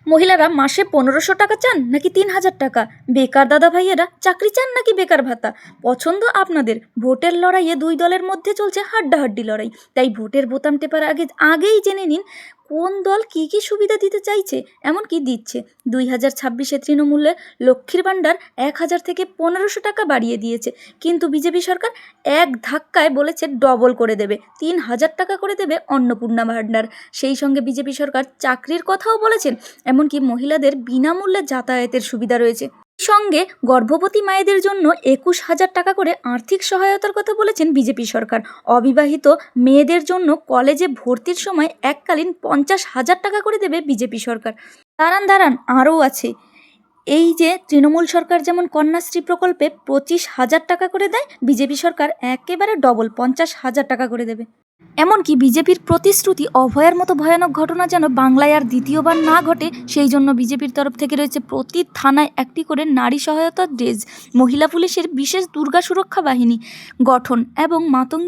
মহিলারা মাসে 1500 টাকা চান নাকি 3000 টাকা? বেকার দাদা ভাইয়েরা চাকরি চান নাকি বেকার ভাতা? পছন্দ আপনাদের। ভোটের লড়াইয়ে দুই দলের মধ্যে চলছে হাড্ডাহাড্ডি লড়াই। তাই ভোটের বোতাম টেপার আগেই জেনে নিন কোন দল কী কী সুবিধা দিতে চাইছে, এমনকি দিচ্ছে। 2026-এ তৃণমূলে লক্ষ্মীর ভাণ্ডার 1000 থেকে 1500 টাকা বাড়িয়ে দিয়েছে, কিন্তু বিজেপি সরকার এক ধাক্কায় বলেছে ডবল করে দেবে, 3000 টাকা করে দেবে অন্নপূর্ণা ভাণ্ডার। সেই সঙ্গে বিজেপি সরকার চাকরির কথাও বলেছেন, এমনকি মহিলাদের বিনামূল্যে যাতায়াতের সুবিধা রয়েছে। সঙ্গে গর্ভবতী মায়েদের জন্য 21,000 টাকা করে আর্থিক সহায়তার কথা বলেছেন বিজেপি সরকার। অবিবাহিত মেয়েদের জন্য কলেজে ভর্তির সময় এককালীন 50,000 টাকা করে দেবে বিজেপি সরকার। দাঁড়ান আরও আছে। এই যে তৃণমূল সরকার যেমন কন্যাশ্রী প্রকল্পে 25,000 টাকা করে দেয়, বিজেপি সরকার একেবারে ডবল 50,000 টাকা করে দেবে। এমনকি বিজেপির প্রতিশ্রুতি অভয়ার মতো ভয়ানক ঘটনা যেন বাংলায় আর দ্বিতীয়বার না ঘটে, সেই জন্য বিজেপির তরফ থেকে রয়েছে প্রতি থানায় একটি করে নারী সহায়তা ডেস্ক, মহিলা পুলিশের বিশেষ দুর্গা সুরক্ষা বাহিনী গঠন এবং মাতঙ্গী